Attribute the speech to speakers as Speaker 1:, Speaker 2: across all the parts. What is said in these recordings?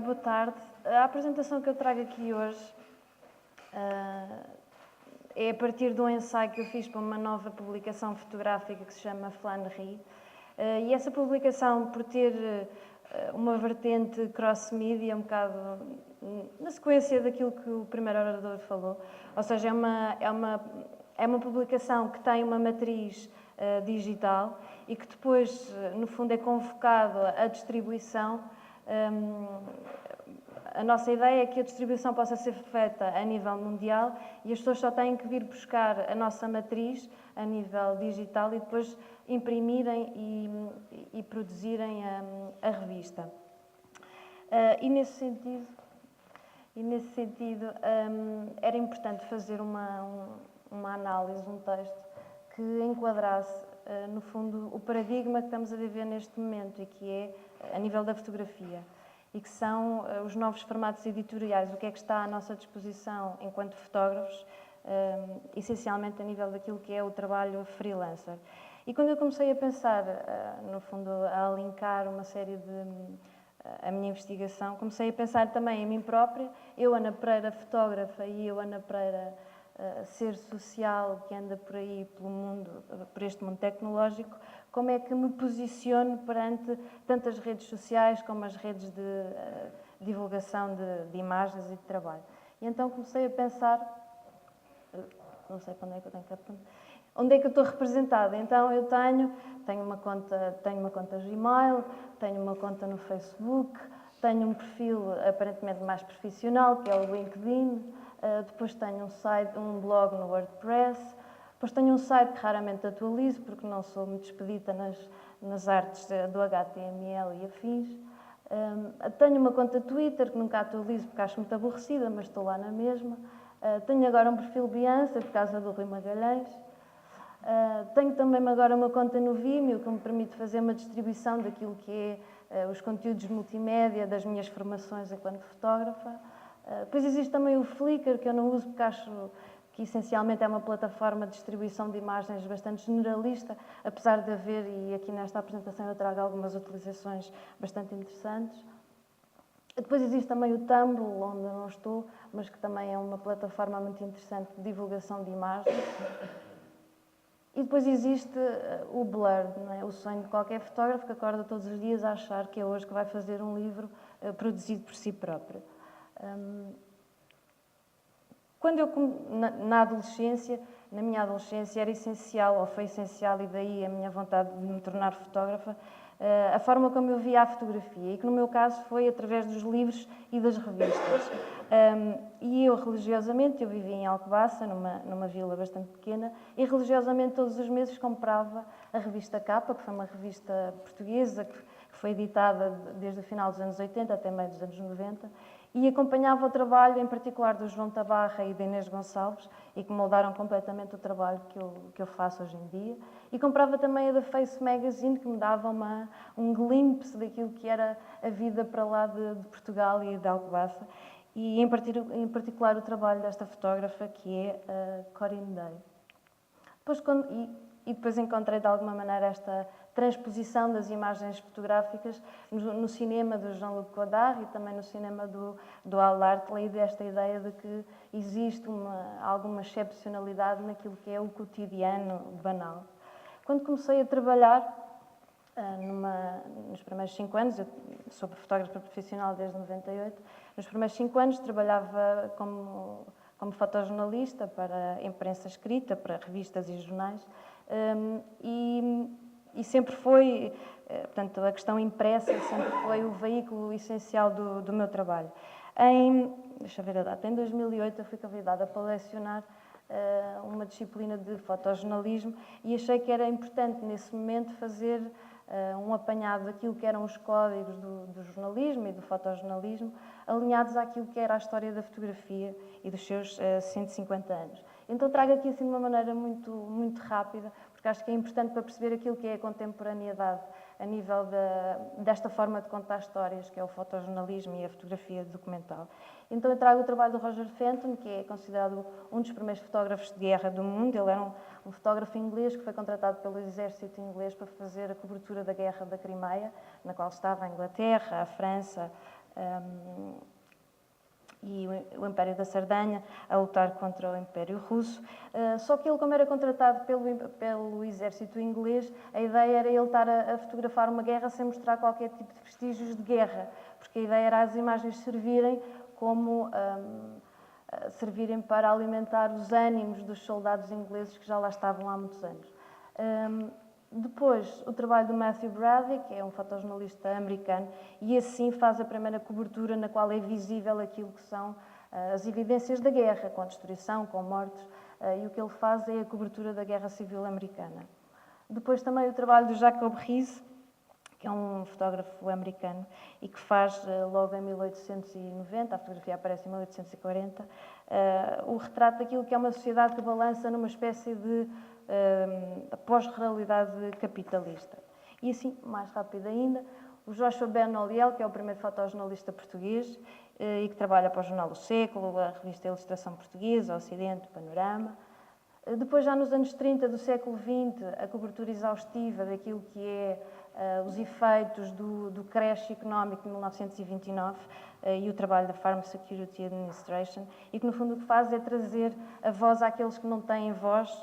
Speaker 1: Boa tarde. A apresentação que eu trago aqui hoje é a partir de um ensaio que eu fiz para uma nova publicação fotográfica que se chama Flannery. E essa publicação, por ter uma vertente cross-media, um bocado na sequência daquilo que o primeiro orador falou, ou seja, é uma publicação que tem uma matriz digital e que depois, no fundo, é convocado a distribuição. A nossa ideia é que a distribuição possa ser feita a nível mundial e as pessoas só têm que vir buscar a nossa matriz a nível digital e depois imprimirem e produzirem a revista. E nesse sentido era importante fazer uma análise, um texto que enquadrasse, no fundo, o paradigma que estamos a viver neste momento e que é a nível da fotografia. E que são os novos formatos editoriais, o que é que está à nossa disposição enquanto fotógrafos, essencialmente a nível daquilo que é o trabalho freelancer. E quando eu comecei a pensar, no fundo, a linkar uma série a minha investigação, comecei a pensar também em mim própria, eu, Ana Pereira, fotógrafa, e eu, Ana Pereira, ser social que anda por aí pelo mundo, por este mundo tecnológico, como é que me posiciono perante tanto as redes sociais como as redes de divulgação de imagens e de trabalho. E então comecei a pensar, não sei para onde é que eu tenho que apontar, onde é que eu estou representada. Então eu tenho uma conta Gmail, tenho uma conta no Facebook, tenho um perfil aparentemente mais profissional, que é o LinkedIn, depois tenho um blog no WordPress, depois tenho um site que raramente atualizo, porque não sou muito expedita nas artes do HTML e afins. Tenho uma conta Twitter, que nunca atualizo porque acho muito aborrecida, mas estou lá na mesma. Tenho agora um perfil Beyoncé, por causa do Rui Magalhães. Tenho também agora uma conta no Vimeo, que me permite fazer uma distribuição daquilo que é os conteúdos multimédia das minhas formações enquanto fotógrafa. Depois existe também o Flickr, que eu não uso porque acho que essencialmente é uma plataforma de distribuição de imagens bastante generalista, apesar de haver, e aqui nesta apresentação eu trago algumas utilizações bastante interessantes. Depois existe também o Tumblr, onde eu não estou, mas que também é uma plataforma muito interessante de divulgação de imagens. E depois existe o Blur, não é? O sonho de qualquer fotógrafo que acorda todos os dias a achar que é hoje que vai fazer um livro produzido por si próprio. Quando eu, na minha adolescência, era essencial, ou foi essencial, e daí a minha vontade de me tornar fotógrafa, a forma como eu via a fotografia, e que no meu caso foi através dos livros e das revistas. E eu religiosamente, eu vivia em Alcobaça, numa vila bastante pequena, e religiosamente todos os meses comprava a revista Capa, que foi uma revista portuguesa, que foi editada desde o final dos anos 80 até meio dos anos 90, e acompanhava o trabalho, em particular, do João Tabarra e da Inês Gonçalves, e que moldaram completamente o trabalho que eu faço hoje em dia. E comprava também a da Face Magazine, que me dava um glimpse daquilo que era a vida para lá de Portugal e de Alcobaça. E, em particular, o trabalho desta fotógrafa, que é a Corinne Day. Depois encontrei, de alguma maneira, esta transposição das imagens fotográficas no cinema do Jean-Luc Godard e também no cinema do Al Hartley, desta ideia de que existe alguma excepcionalidade naquilo que é o cotidiano banal. Quando comecei a trabalhar, nos primeiros 5 anos, eu sou fotógrafa profissional desde 98, nos primeiros 5 anos trabalhava como fotojornalista para a imprensa escrita, para revistas e jornais, e sempre foi, portanto, a questão impressa sempre foi o veículo essencial do meu trabalho. Deixa eu ver a data, em 2008 eu fui convidada para lecionar uma disciplina de fotojornalismo e achei que era importante nesse momento fazer um apanhado daquilo que eram os códigos do jornalismo e do fotojornalismo, alinhados àquilo que era a história da fotografia e dos seus 150 anos. Então trago aqui assim de uma maneira muito, muito rápida, porque acho que é importante para perceber aquilo que é a contemporaneidade a nível desta forma de contar histórias, que é o fotojornalismo e a fotografia documental. Então eu trago o trabalho do Roger Fenton, que é considerado um dos primeiros fotógrafos de guerra do mundo. Ele era um fotógrafo inglês que foi contratado pelo exército inglês para fazer a cobertura da guerra da Crimeia, na qual estava a Inglaterra, a França, e o Império da Sardanha a lutar contra o Império Russo. Só que ele, como era contratado pelo exército inglês, a ideia era ele estar a fotografar uma guerra sem mostrar qualquer tipo de vestígios de guerra, porque a ideia era as imagens servirem servirem para alimentar os ânimos dos soldados ingleses que já lá estavam há muitos anos. Depois, o trabalho do Matthew Bradley, que é um fotojornalista americano, e assim faz a primeira cobertura na qual é visível aquilo que são as evidências da guerra, com destruição, com mortos, e o que ele faz é a cobertura da Guerra Civil Americana. Depois também o trabalho do Jacob Riis, que é um fotógrafo americano e que faz logo em 1890, a fotografia aparece em 1840, o retrato daquilo que é uma sociedade que balança numa espécie de pós-realidade capitalista. E assim, mais rápido ainda, o Joshua Ben-Oliel, que é o primeiro fotojornalista português e que trabalha para o Jornal do Século, a revista Ilustração Portuguesa, Ocidente, Panorama. Depois, já nos anos 30 do século XX, a cobertura exaustiva daquilo que é os efeitos do crash económico de 1929 e o trabalho da Farm Security Administration, e que, no fundo, o que faz é trazer a voz àqueles que não têm voz.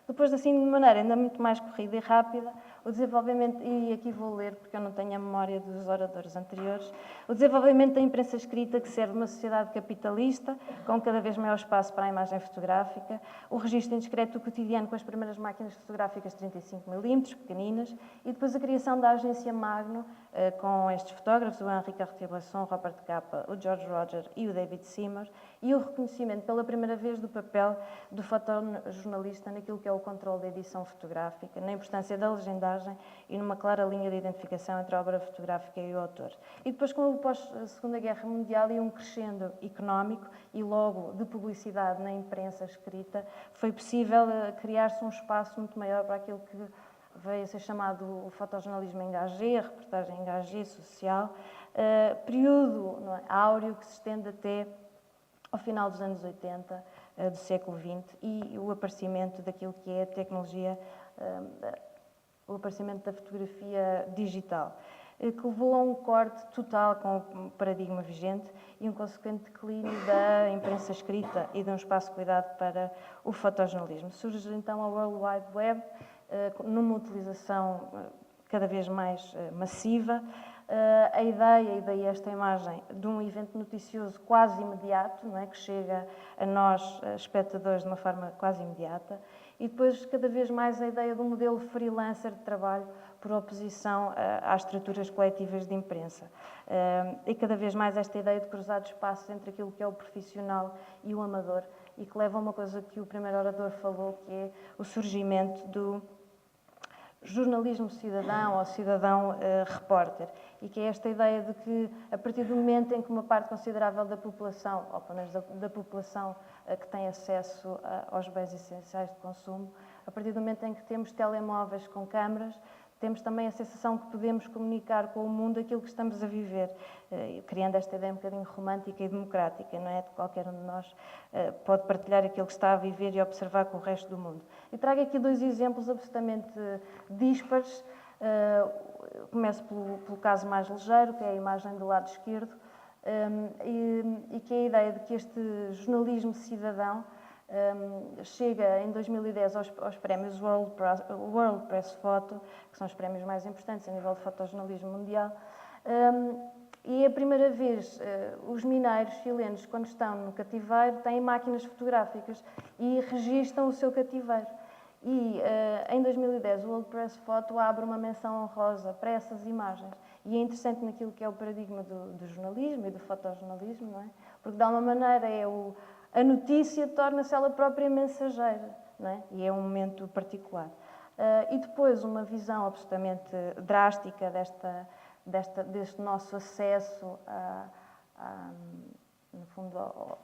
Speaker 1: Depois, assim, de maneira ainda muito mais corrida e rápida, o desenvolvimento, e aqui vou ler porque eu não tenho a memória dos oradores anteriores, o desenvolvimento da imprensa escrita que serve uma sociedade capitalista, com cada vez maior espaço para a imagem fotográfica, o registro indiscreto do cotidiano com as primeiras máquinas fotográficas 35mm, pequeninas, e depois a criação da agência Magno, com estes fotógrafos, o Henri Cartier-Bresson, o Robert Capa, o George Roger e o David Seymour, e o reconhecimento pela primeira vez do papel do fotojornalista naquilo que é o controle da edição fotográfica, na importância da legendagem e numa clara linha de identificação entre a obra fotográfica e o autor. E depois, com o pós-Segunda Guerra Mundial e um crescendo económico e logo de publicidade na imprensa escrita, foi possível criar-se um espaço muito maior para aquilo que veio a ser chamado o fotojornalismo engagé, a reportagem engagé social, período áureo que se estende até ao final dos anos 80 do século XX e o aparecimento daquilo que é a tecnologia, o aparecimento da fotografia digital, que levou a um corte total com o paradigma vigente e um consequente declínio da imprensa escrita e de um espaço cuidado para o fotojornalismo. Surge então a World Wide Web, numa utilização cada vez mais massiva. A ideia, e daí esta imagem, de um evento noticioso quase imediato, não é? Que chega a nós, espectadores, de uma forma quase imediata, e depois cada vez mais a ideia de um modelo freelancer de trabalho por oposição às estruturas coletivas de imprensa. E cada vez mais esta ideia de cruzar espaços entre aquilo que é o profissional e o amador, e que leva a uma coisa que o primeiro orador falou, que é o surgimento do jornalismo cidadão ou cidadão repórter, e que é esta ideia de que, a partir do momento em que uma parte considerável da população, ou pelo menos da população que tem acesso aos bens essenciais de consumo, a partir do momento em que temos telemóveis com câmaras, temos também a sensação que podemos comunicar com o mundo aquilo que estamos a viver, criando esta ideia um bocadinho romântica e democrática, não é? De qualquer um de nós pode partilhar aquilo que está a viver e observar com o resto do mundo. E trago aqui dois exemplos absolutamente díspares. Começo pelo caso mais ligeiro, que é a imagem do lado esquerdo, e que é a ideia de que este jornalismo cidadão chega em 2010 aos prémios World Press Photo, que são os prémios mais importantes a nível de fotojornalismo mundial, e é a primeira vez os mineiros chilenos, quando estão no cativeiro, têm máquinas fotográficas e registam o seu cativeiro. E em 2010 o World Press Photo abre uma menção honrosa para essas imagens. E é interessante naquilo que é o paradigma do jornalismo e do fotojornalismo, não é? Porque de alguma maneira a notícia torna-se ela própria mensageira, não é? E é um momento particular. E depois uma visão absolutamente drástica deste nosso acesso no fundo,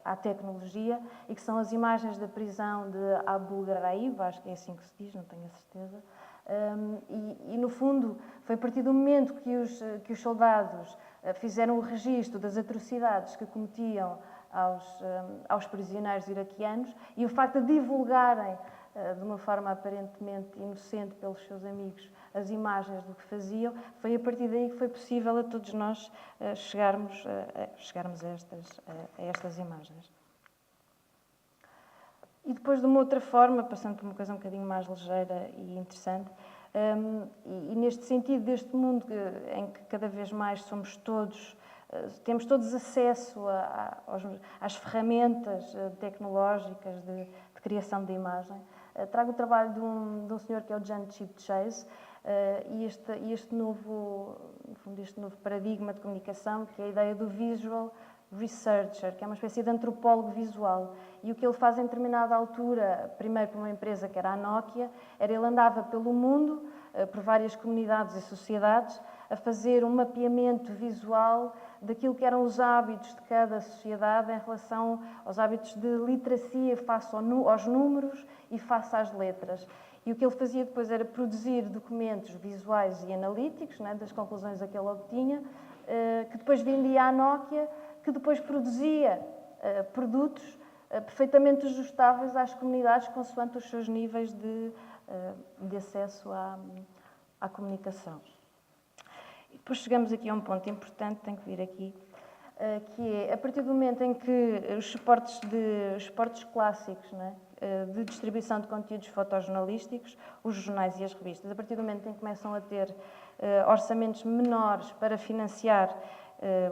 Speaker 1: à tecnologia, e que são as imagens da prisão de Abu Ghraib, acho que é assim que se diz, não tenho a certeza. E no fundo, foi a partir do momento que os soldados fizeram o registro das atrocidades que cometiam aos prisioneiros iraquianos, e o facto de divulgarem de uma forma aparentemente inocente pelos seus amigos, as imagens do que faziam, foi a partir daí que foi possível a todos nós chegarmos a estas imagens. E depois, de uma outra forma, passando por uma coisa um bocadinho mais ligeira e interessante, e neste sentido deste mundo em que cada vez mais temos todos acesso às ferramentas tecnológicas de criação de imagem, trago o trabalho de um senhor que é o John Chase, e este novo paradigma de comunicação, que é a ideia do visual researcher, que é uma espécie de antropólogo visual. E o que ele faz em determinada altura, primeiro por uma empresa que era a Nokia, ele andava pelo mundo, por várias comunidades e sociedades, a fazer um mapeamento visual daquilo que eram os hábitos de cada sociedade em relação aos hábitos de literacia face aos números e face às letras. E o que ele fazia depois era produzir documentos visuais e analíticos, né, das conclusões a que ele obtinha, que depois vendia à Nokia, que depois produzia produtos perfeitamente ajustáveis às comunidades consoante os seus níveis de acesso à comunicação. E depois chegamos aqui a um ponto importante, tenho que vir aqui, que é, a partir do momento em que os suportes clássicos, né, de distribuição de conteúdos fotojornalísticos, os jornais e as revistas, a partir do momento em que começam a ter orçamentos menores para financiar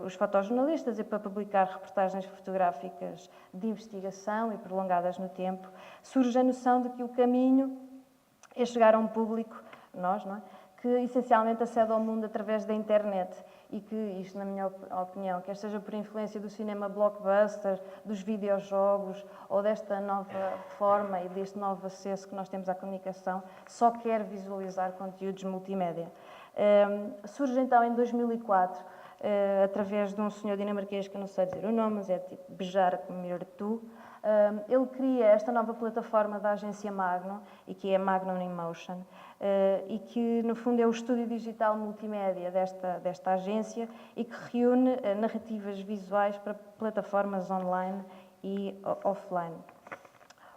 Speaker 1: os fotojornalistas e para publicar reportagens fotográficas de investigação e prolongadas no tempo, surge a noção de que o caminho é chegar a um público, nós, não é? Que essencialmente acede ao mundo através da internet e que isto, na minha opinião, quer seja por influência do cinema blockbuster, dos videojogos ou desta nova forma e deste novo acesso que nós temos à comunicação, só quer visualizar conteúdos multimédia. Surge então em 2004, através de um senhor dinamarquês que eu não sei dizer o nome, mas é tipo Bjarke Myrtu. Ele cria esta nova plataforma da agência Magnum, e que é Magnum in Motion, e que, no fundo, é o estúdio digital multimédia desta agência e que reúne narrativas visuais para plataformas online e offline.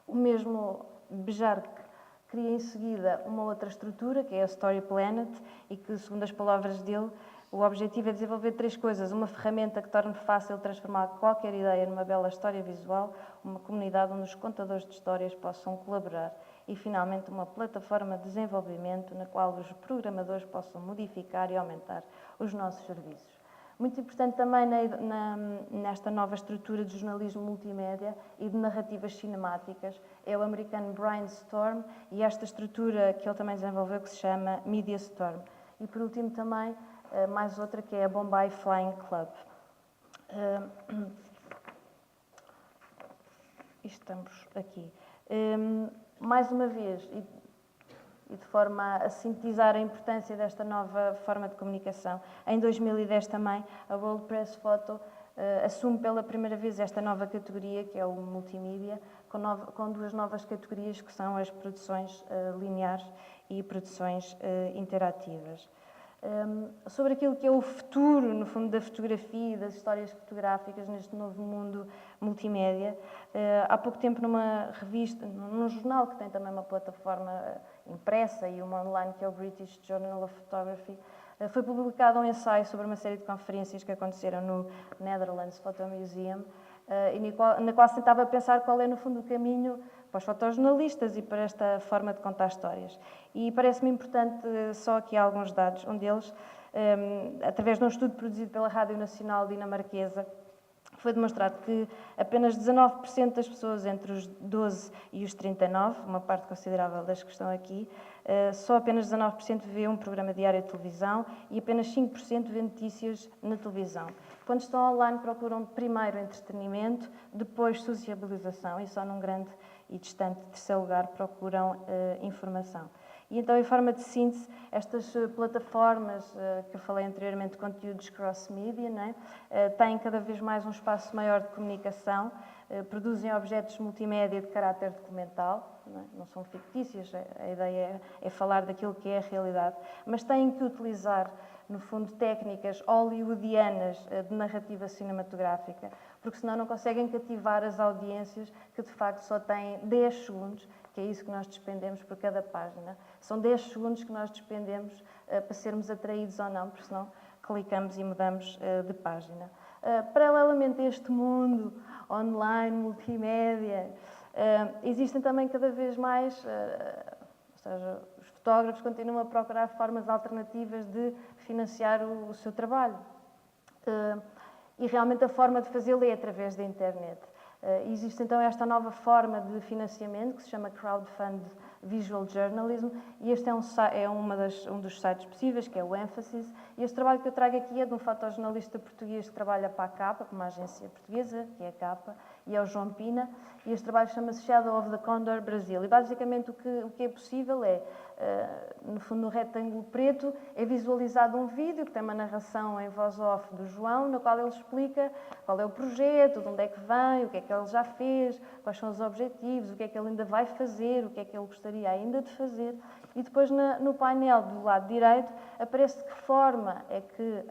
Speaker 1: O mesmo Bjarke cria em seguida uma outra estrutura, que é a Story Planet, e que, segundo as palavras dele, o objetivo é desenvolver 3 coisas: uma ferramenta que torne fácil transformar qualquer ideia numa bela história visual, uma comunidade onde os contadores de histórias possam colaborar e, finalmente, uma plataforma de desenvolvimento na qual os programadores possam modificar e aumentar os nossos serviços. Muito importante também nesta nova estrutura de jornalismo multimédia e de narrativas cinemáticas é o americano Brian Storm e esta estrutura que ele também desenvolveu, que se chama Media Storm. E, por último, também mais outra, que é a Bombay Flying Club. Estamos aqui. Mais uma vez, e de forma a sintetizar a importância desta nova forma de comunicação, em 2010 também a World Press Photo assume pela primeira vez esta nova categoria, que é o multimídia, com 2 novas categorias, que são as produções lineares e produções interativas. Sobre aquilo que é o futuro, no fundo, da fotografia e das histórias fotográficas neste novo mundo multimédia. Há pouco tempo, numa revista, num jornal que tem também uma plataforma impressa e uma online, que é o British Journal of Photography, foi publicado um ensaio sobre uma série de conferências que aconteceram no Netherlands Photo Museum, na qual se tentava pensar qual é, no fundo, o caminho para os fotojornalistas e para esta forma de contar histórias. E parece-me importante só aqui alguns dados. Um deles, através de um estudo produzido pela Rádio Nacional Dinamarquesa, foi demonstrado que apenas 19% das pessoas entre os 12 e os 39, uma parte considerável das que estão aqui, só apenas 19% vê um programa diário de televisão e apenas 5% vê notícias na televisão. Quando estão online, procuram primeiro entretenimento, depois sociabilização e só num grande e distante terceiro lugar procuram informação. E então, em forma de síntese, estas plataformas que eu falei anteriormente, de conteúdos cross-media, não é? Têm cada vez mais um espaço maior de comunicação, produzem objetos multimédia de caráter documental, não são fictícias, a ideia é falar daquilo que é a realidade, mas têm que utilizar, no fundo, técnicas hollywoodianas de narrativa cinematográfica, porque senão não conseguem cativar as audiências que, de facto, só têm 10 segundos, porque é isso que nós despendemos por cada página. São 10 segundos que nós despendemos para sermos atraídos ou não, porque senão clicamos e mudamos de página. Paralelamente a este mundo online, multimédia, existem também cada vez mais, ou seja, os fotógrafos continuam a procurar formas alternativas de financiar o seu trabalho. E realmente a forma de fazê-lo é através da internet. Existe então esta nova forma de financiamento que se chama Crowdfund Visual Journalism, e este é um dos sites possíveis, que é o Emphasis. E este trabalho que eu trago aqui é de um fotojornalista português que trabalha para a Capa, para uma agência portuguesa, que é a Capa, e é o João Pina, e este trabalho chama-se Shadow of the Condor Brasil. E basicamente o que é possível é, no fundo, no retângulo preto, é visualizado um vídeo que tem uma narração em voz off do João, no qual ele explica qual é o projeto, de onde é que vem, o que é que ele já fez, quais são os objetivos, o que é que ele ainda vai fazer, o que é que ele gostaria ainda de fazer. E depois no painel do lado direito aparece de que forma é que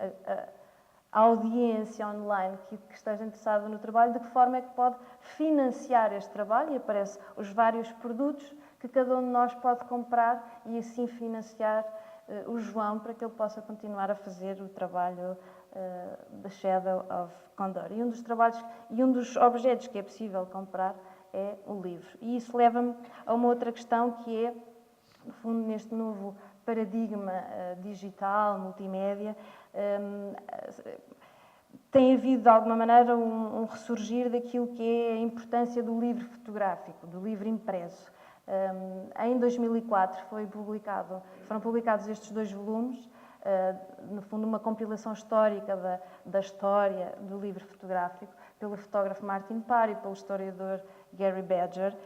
Speaker 1: a audiência online que esteja interessada no trabalho, de que forma é que pode financiar este trabalho, e aparecem os vários produtos que cada um de nós pode comprar e assim financiar o João para que ele possa continuar a fazer o trabalho da Shadow of Condor. E um dos objetos que é possível comprar é o livro. E isso leva-me a uma outra questão que é, no fundo, neste novo paradigma digital, multimédia, tem havido, de alguma maneira, um ressurgir daquilo que é a importância do livro fotográfico, do livro impresso. Em 2004 foram publicados estes 2 volumes, no fundo uma compilação histórica da história do livro fotográfico, pelo fotógrafo Martin Parr e pelo historiador Gary Badger.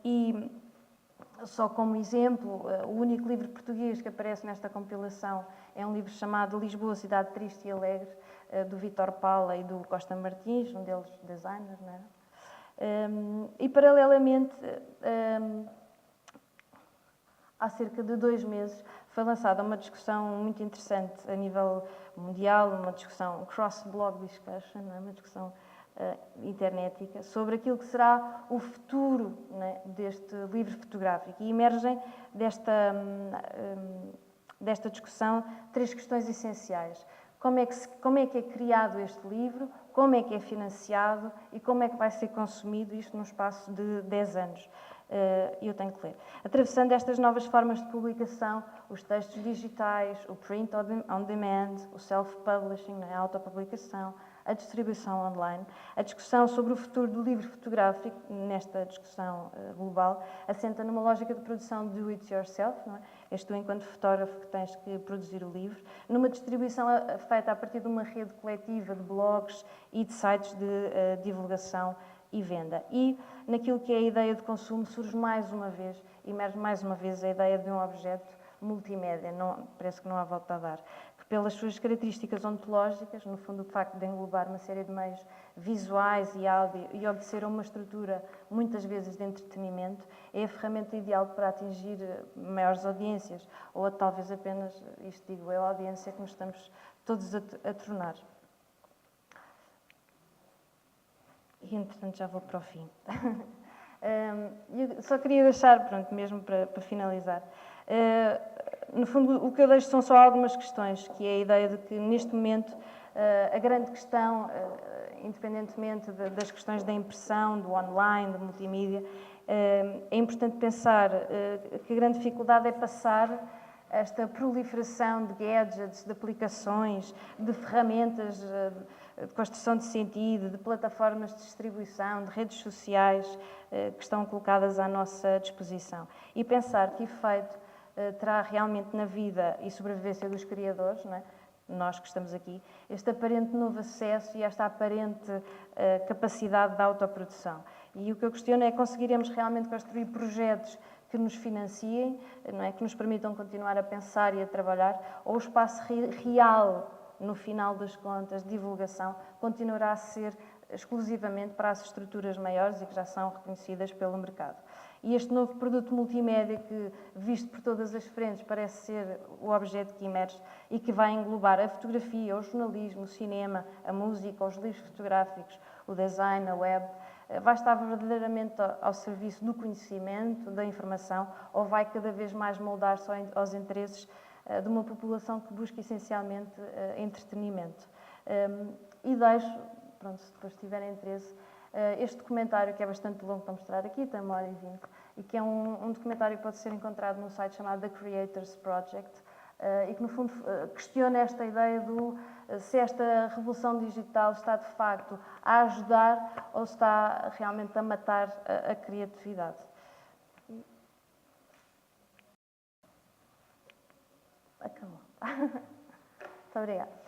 Speaker 1: E só como exemplo, o único livro português que aparece nesta compilação é um livro chamado Lisboa, Cidade Triste e Alegre, do Vítor Paula e do Costa Martins, um deles designer, não é? E paralelamente, há cerca de 2 meses, foi lançada uma discussão muito interessante a nível mundial, uma discussão cross-blog discussion, não é? Uma discussão internética, sobre aquilo que será o futuro, né, deste livro fotográfico. E emergem desta discussão 3 questões essenciais. Como é que é criado este livro, como é que é financiado e como é que vai ser consumido, isto num espaço de 10 anos. Eu tenho que ler. Atravessando estas novas formas de publicação, os textos digitais, o print on demand, o self-publishing, a autopublicação, a distribuição online, a discussão sobre o futuro do livro fotográfico, nesta discussão global, assenta numa lógica de produção do it yourself, não é? És tu, enquanto fotógrafo, que tens que produzir o livro, numa distribuição feita a partir de uma rede coletiva de blogs e de sites de divulgação e venda. E naquilo que é a ideia de consumo surge emerge mais uma vez a ideia de um objeto multimédia, parece que não há volta a dar, que pelas suas características ontológicas, no fundo o facto de englobar uma série de meios visuais e áudio e obedecer a uma estrutura muitas vezes de entretenimento, é a ferramenta ideal para atingir maiores audiências, ou talvez apenas, isto digo eu, a audiência que nos estamos todos a tornar. E, entretanto, já vou para o fim. Eu só queria deixar, pronto, mesmo para finalizar, no fundo, o que eu deixo são só algumas questões, que é a ideia de que, neste momento, a grande questão, independentemente das questões da impressão, do online, do multimídia, é importante pensar que a grande dificuldade é passar esta proliferação de gadgets, de aplicações, de ferramentas de construção de sentido, de plataformas de distribuição, de redes sociais que estão colocadas à nossa disposição. E pensar que efeito terá realmente na vida e sobrevivência dos criadores, não é? Nós que estamos aqui, este aparente novo acesso e esta aparente capacidade de autoprodução. E o que eu questiono é conseguiremos realmente construir projetos que nos financiem, não é? Que nos permitam continuar a pensar e a trabalhar, ou o espaço real, no final das contas, de divulgação, continuará a ser exclusivamente para as estruturas maiores e que já são reconhecidas pelo mercado. E este novo produto multimédia que, visto por todas as frentes, parece ser o objeto que emerge e que vai englobar a fotografia, o jornalismo, o cinema, a música, os livros fotográficos, o design, a web, vai estar verdadeiramente ao serviço do conhecimento, da informação, ou vai cada vez mais moldar-se aos interesses de uma população que busca essencialmente entretenimento. E deixo, pronto, se depois tiverem interesse, este documentário, que é bastante longo para mostrar aqui, tem 1h20, e que é um documentário que pode ser encontrado num site chamado The Creators Project, e que, no fundo, questiona esta ideia se esta revolução digital está, de facto, a ajudar ou está realmente a matar a criatividade. Acabou. Muito obrigada.